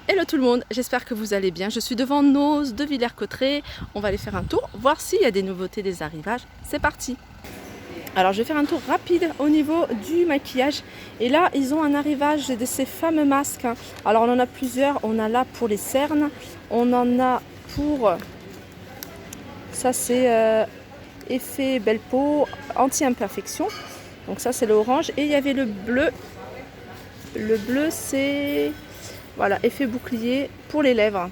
Hello tout le monde, j'espère que vous allez bien. Je suis devant Noz de Villers-Cotterêts. On va aller faire un tour, voir s'il y a des nouveautés des arrivages. C'est parti. Alors je vais faire un tour rapide au niveau du maquillage. Et là, ils ont un arrivage de ces fameux masques. Alors on en a plusieurs. On a là pour les cernes. On en a pour... Ça c'est effet belle peau, anti-imperfection. Donc ça c'est le orange. Et il y avait le bleu. Le bleu c'est... Voilà, effet bouclier pour les lèvres.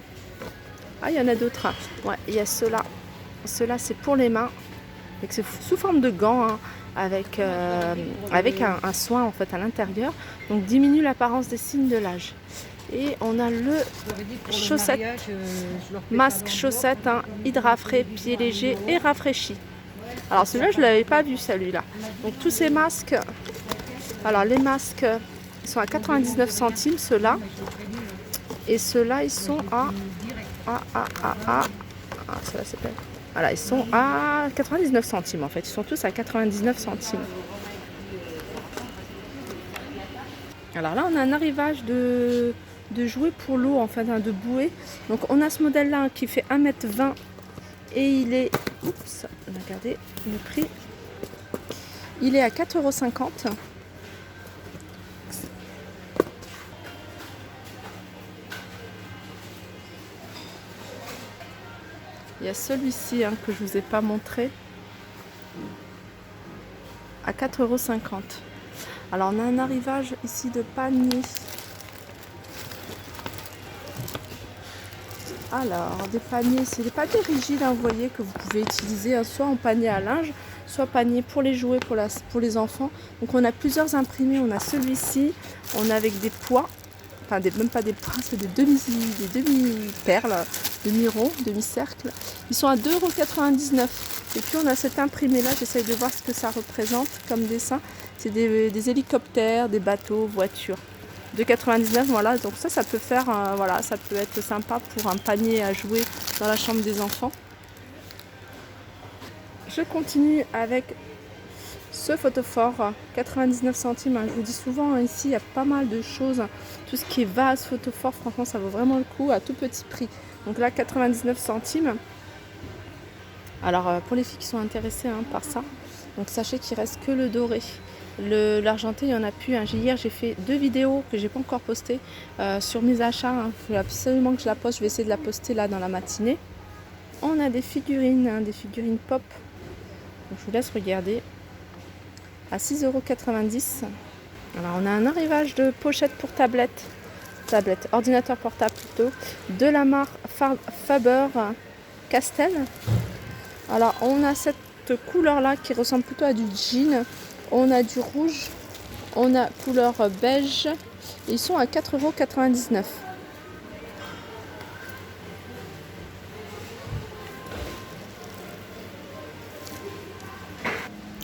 Ah, il y en a d'autres. Ouais, il y a ceux-là. Ceux-là, c'est pour les mains. C'est sous forme de gants, hein, avec un soin en fait à l'intérieur. Donc diminue l'apparence des signes de l'âge. Et on a le chaussette, masque chaussette, hein, hydra frais, pied léger et rafraîchi. Alors celui-là, je ne l'avais pas vu celui-là. Donc tous ces masques, alors les masques, ils sont à 99 centimes, ceux-là. Et ceux-là, ils sont ceux-là c'est pas... Voilà, ils sont à 99 centimes en fait. Ils sont tous à 99 centimes. Alors là, on a un arrivage de jouets pour l'eau, enfin de bouée. Donc on a ce modèle-là qui fait 1,20 m et il est... Oups, regardez le prix. Il est à 4,50 €. Il y a celui-ci que je ne vous ai pas montré à 4,50 €. Alors on a un arrivage ici de panier. Alors des paniers, c'est des paniers rigides, vous voyez, que vous pouvez utiliser soit en panier à linge, soit panier pour les jouets, pour les enfants. Donc on a plusieurs imprimés, on a celui-ci, on a avec des poids, enfin même pas des poids, c'est des demi-perles, demi-ronds, demi-cercles. Ils sont à 2,99 €. Et puis on a cet imprimé là, j'essaye de voir ce que ça représente comme dessin. C'est des hélicoptères, des bateaux, voitures. 2,99 €, voilà, donc ça peut faire, voilà, ça peut être sympa pour un panier à jouer dans la chambre des enfants. Je continue avec ce photophore, 99 centimes. Je vous dis souvent, ici il y a pas mal de choses. Tout ce qui est vase, photophore, franchement ça vaut vraiment le coup à tout petit prix. Donc là 99 centimes. Alors pour les filles qui sont intéressées par ça, donc sachez qu'il reste que le doré. L'argenté, il n'y en a plus. Hier, j'ai fait 2 vidéos que j'ai pas encore postées sur mes achats. Il faut absolument que je la poste. Je vais essayer de la poster là dans la matinée. On a des figurines, des figurines pop. Donc, je vous laisse regarder. À 6,90 €. Alors, on a un arrivage de pochette pour tablette, ordinateur portable plutôt, de la marque Faber Castell. Alors, on a cette couleur là qui ressemble plutôt à du jean. On a du rouge, on a couleur beige, et ils sont à 4,99 €.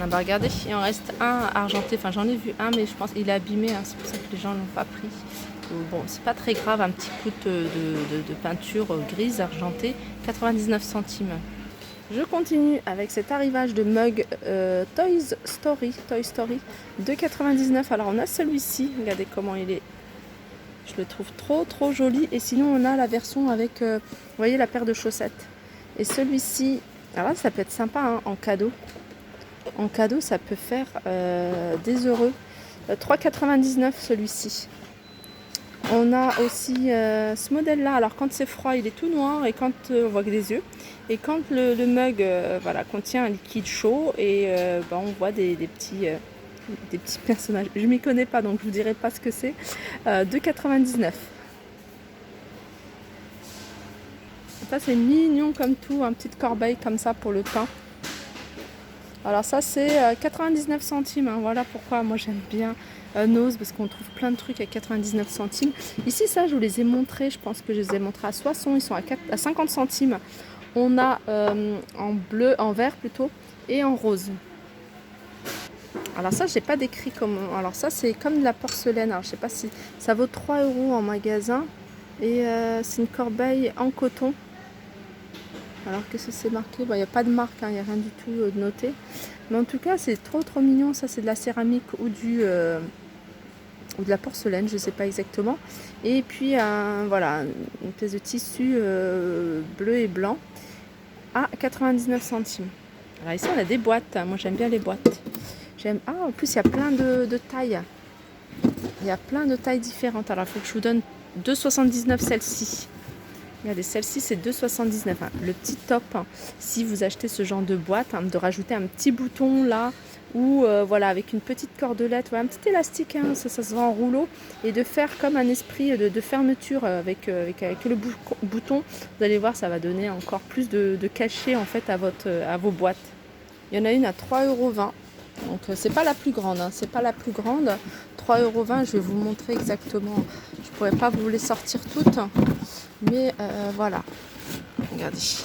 Ah bah regardez, il en reste un argenté, enfin j'en ai vu un, mais je pense qu'il est abîmé, c'est pour ça que les gens ne l'ont pas pris. Bon, c'est pas très grave, un petit coup de peinture grise argentée, 99 centimes. Je continue avec cet arrivage de mug Toy Story, 2,99 €. Alors on a celui-ci, regardez comment il est. Je le trouve trop joli. Et sinon on a la version avec, vous voyez, la paire de chaussettes. Et celui-ci, alors là ça peut être sympa en cadeau. En cadeau ça peut faire des heureux. 3,99 € celui-ci. On a aussi ce modèle-là. Alors quand c'est froid, il est tout noir et quand on voit que des yeux. Et quand le mug voilà, contient un liquide chaud et on voit des petits personnages. Je m'y connais pas, donc je vous dirai pas ce que c'est. 2,99 €. Ça c'est mignon comme tout, une petite corbeille comme ça pour le pain. Alors ça c'est 99 centimes, voilà pourquoi moi j'aime bien Noz, parce qu'on trouve plein de trucs à 99 centimes. Ici ça je vous les ai montrés, je pense que je les ai montrés à Soissons, ils sont à 50 centimes. On a en bleu, en vert plutôt, et en rose. Alors ça j'ai pas décrit comment, alors ça c'est comme de la porcelaine, alors je sais pas si ça vaut 3 € en magasin, et c'est une corbeille en coton. Alors qu'est-ce que c'est marqué? Il n'y a pas de marque, il n'y a rien du tout de noté. Mais en tout cas, c'est trop mignon. Ça, c'est de la céramique ou ou de la porcelaine, je ne sais pas exactement. Et puis voilà, une pièce de tissu bleu et blanc à 99 centimes. Alors ici on a des boîtes, moi j'aime bien les boîtes. En plus il y a plein de tailles. Il y a plein de tailles différentes. Alors il faut que je vous donne 2,79 celle-ci. Regardez, celle-ci c'est 2,79. Le petit top, si vous achetez ce genre de boîte, de rajouter un petit bouton là, ou voilà, avec une petite cordelette, un petit élastique, ça se vend en rouleau, et de faire comme un esprit de fermeture avec le bouton. Vous allez voir, ça va donner encore plus de cachet en fait à vos boîtes. Il y en a une à 3,20 €. Donc c'est pas la plus grande, c'est pas la plus grande. 3,20 €, je vais vous montrer exactement. Je pourrais pas vous les sortir toutes, mais voilà. Regardez. Je sais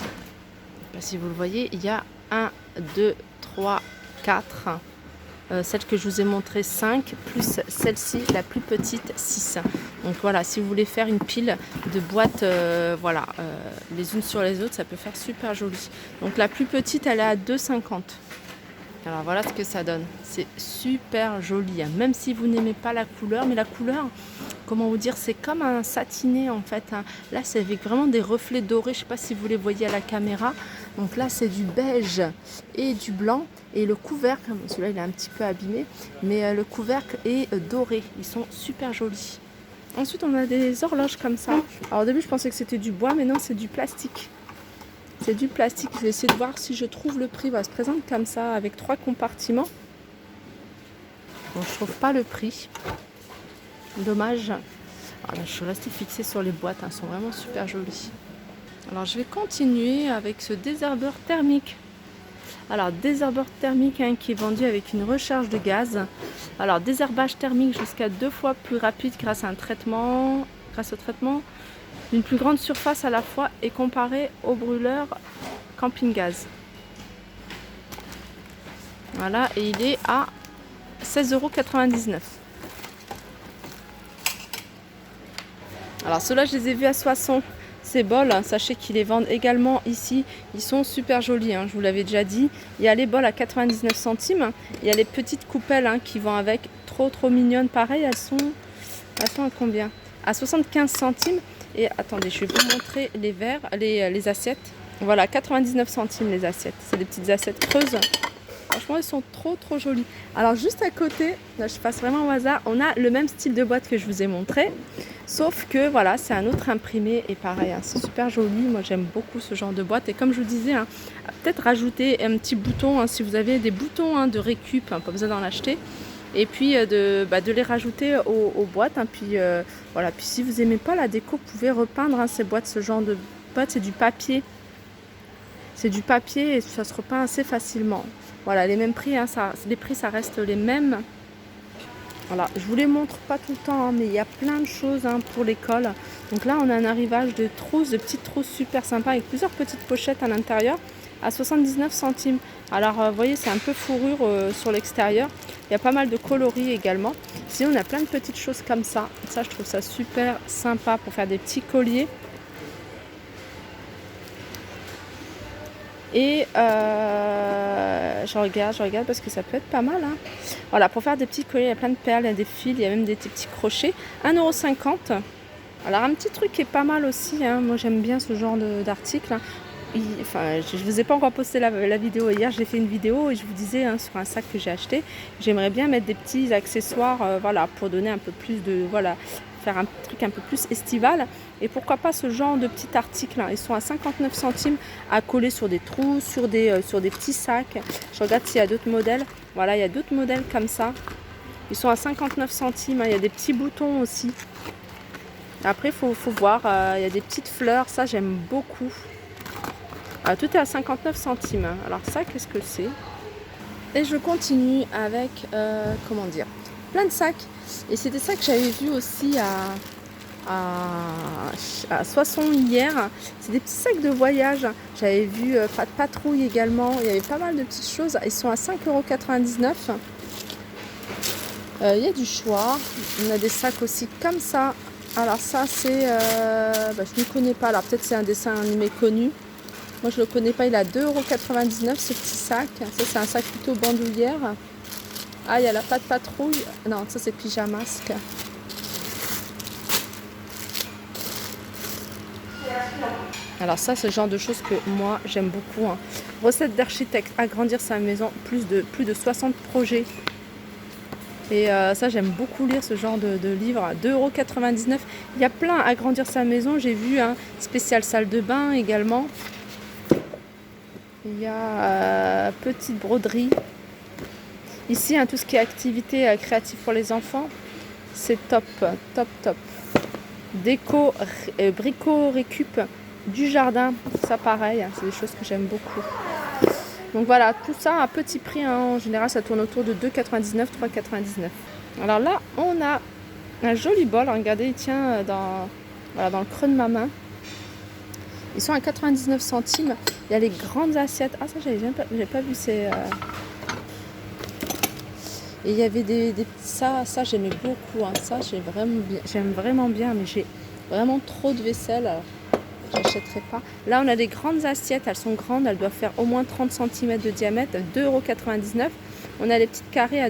pas si vous le voyez, il y a 1, 2, 3, 4. Celle que je vous ai montré 5, plus celle-ci, la plus petite, 6. Donc voilà, si vous voulez faire une pile de boîtes, les unes sur les autres, ça peut faire super joli. Donc la plus petite, elle est à 2,50 €. Alors voilà ce que ça donne. C'est super joli, même si vous n'aimez pas la couleur. Mais la couleur, comment vous dire, c'est comme un satiné en fait. Là, c'est avec vraiment des reflets dorés. Je ne sais pas si vous les voyez à la caméra. Donc là, c'est du beige et du blanc. Et le couvercle, celui-là, il est un petit peu abîmé. Mais le couvercle est doré. Ils sont super jolis. Ensuite, on a des horloges comme ça. Alors au début, je pensais que c'était du bois, mais non, c'est du plastique. C'est du plastique. Je vais essayer de voir si je trouve le prix. Ça se présente comme ça avec 3 compartiments. Bon, je trouve pas le prix. Dommage. Alors là, je suis restée fixée sur les boîtes. Elles sont vraiment super jolies. Alors je vais continuer avec ce désherbeur thermique. Alors désherbeur thermique qui est vendu avec une recharge de gaz. Alors désherbage thermique jusqu'à 2 fois plus rapide grâce au traitement d'une plus grande surface à la fois et comparé au brûleur camping-gaz. Voilà, et il est à 16,99 €. Alors ceux-là, je les ai vus à Soissons. Ces bols, sachez qu'ils les vendent également ici. Ils sont super jolis, je vous l'avais déjà dit. Il y a les bols à 99 centimes. Il y a les petites coupelles qui vont avec. Trop mignonnes. Pareil, elles sont à combien? À 75 centimes. Et attendez, je vais vous montrer les verres, les assiettes. Voilà, 99 centimes les assiettes. C'est des petites assiettes creuses. Franchement, elles sont trop jolies. Alors juste à côté, là je passe vraiment au hasard, on a le même style de boîte que je vous ai montré. Sauf que voilà, c'est un autre imprimé et pareil, c'est super joli. Moi j'aime beaucoup ce genre de boîte. Et comme je vous disais, peut-être rajouter un petit bouton, si vous avez des boutons de récup, pas besoin d'en acheter. Et puis de les rajouter aux boîtes. Puis voilà. Puis si vous n'aimez pas la déco, vous pouvez repeindre ces boîtes. Ce genre de boîte, c'est du papier. C'est du papier et ça se repeint assez facilement. Voilà, les mêmes prix. Les prix, ça reste les mêmes. Voilà, je vous les montre pas tout le temps, mais il y a plein de choses pour l'école. Donc là, on a un arrivage de trousses, de petites trousses super sympas avec plusieurs petites pochettes à l'intérieur à 79 centimes. Alors, vous voyez, c'est un peu fourrure sur l'extérieur. Il y a pas mal de coloris également. Sinon, on a plein de petites choses comme ça. Ça, je trouve ça super sympa pour faire des petits colliers. Et je regarde parce que ça peut être pas mal. Voilà, pour faire des petits colliers, il y a plein de perles, il y a des fils, il y a même des petits crochets. 1,50 €. Alors un petit truc qui est pas mal aussi, moi j'aime bien ce genre d'article. Enfin, je ne vous ai pas encore posté la vidéo hier, j'ai fait une vidéo et je vous disais sur un sac que j'ai acheté, j'aimerais bien mettre des petits accessoires voilà, pour donner un peu plus de... Voilà, faire un truc un peu plus estival. Et pourquoi pas ce genre de petits articles. Ils sont à 59 centimes à coller sur des trous, sur des petits sacs. Je regarde s'il y a d'autres modèles. Voilà, il y a d'autres modèles comme ça. Ils sont à 59 centimes. Il y a des petits boutons aussi. Après, il faut voir. Il y a des petites fleurs. Ça, j'aime beaucoup. Tout est à 59 centimes. Alors ça, qu'est-ce que c'est? Et je continue avec, comment dire, plein de sacs. Et c'est des sacs que j'avais vus aussi à Soissons hier. C'est des petits sacs de voyage. J'avais vu pas de patrouille également. Il y avait pas mal de petites choses. Ils sont à 5,99 €. Il y a du choix. On a des sacs aussi comme ça. Alors ça c'est... je ne connais pas. Alors peut-être c'est un dessin animé connu. Moi je ne le connais pas. Il est à 2,99 € ce petit sac. Ça c'est un sac plutôt bandoulière. Ah, il y a la patte patrouille. Non, ça c'est pyjamasque. Alors ça, c'est le genre de choses que moi, j'aime beaucoup. Hein. Recette d'architecte, agrandir sa maison, plus de 60 projets. Et ça, j'aime beaucoup lire ce genre de livre. 2,99 €. Il y a plein, agrandir sa maison. J'ai vu un spécial salle de bain également. Il y a petite broderie. Ici, hein, tout ce qui est activité créative pour les enfants, c'est top, top, top. Déco, brico, récup du jardin, ça pareil, hein, c'est des choses que j'aime beaucoup. Donc voilà, tout ça à petit prix, hein, en général ça tourne autour de 2,99 €, 3,99 €. Alors là, on a un joli bol, regardez, il tient dans le creux de ma main. Ils sont à 99 centimes. Il y a les grandes assiettes. Ah ça, j'avais pas vu ces... Et il y avait ça j'aimais beaucoup. Hein. Ça, j'aime vraiment bien, mais j'ai vraiment trop de vaisselle. Alors, j'achèterai pas. Là, on a des grandes assiettes. Elles sont grandes. Elles doivent faire au moins 30 cm de diamètre. 2,99 €. On a les petites carrées à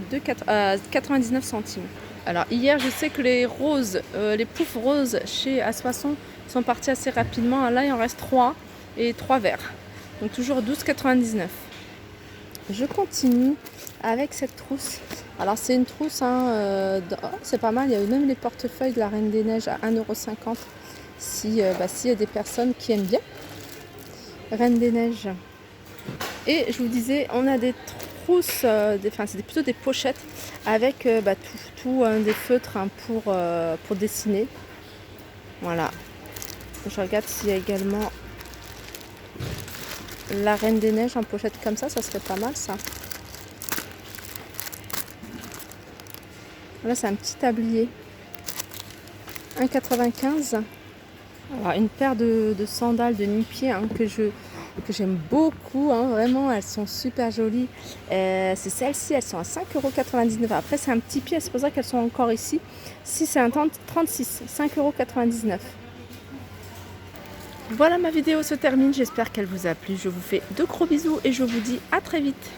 99 centimes. Alors, hier, je sais que les roses, les poufs roses chez Assoisson sont partis assez rapidement. Là, il en reste 3 et 3 verts. Donc, toujours 12,99 €. Je continue avec cette trousse. Alors c'est une trousse, hein, c'est pas mal, il y a même les portefeuilles de la Reine des Neiges à 1,50 € s'il y a des personnes qui aiment bien Reine des Neiges. Et je vous disais, on a des trousses, c'est plutôt des pochettes avec des feutres, hein, pour dessiner. Voilà. Je regarde s'il y a également la Reine des Neiges en pochette comme ça serait pas mal ça. Là, c'est un petit tablier. 1,95 €. Alors, une paire de sandales de nu-pieds, hein, que j'aime beaucoup. Hein, vraiment, elles sont super jolies. C'est celles-ci, elles sont à 5,99 €. Après, c'est un petit pied, c'est pour ça qu'elles sont encore ici. Si c'est un 36, 5,99 €. Voilà, ma vidéo se termine. J'espère qu'elle vous a plu. Je vous fais de gros bisous et je vous dis à très vite.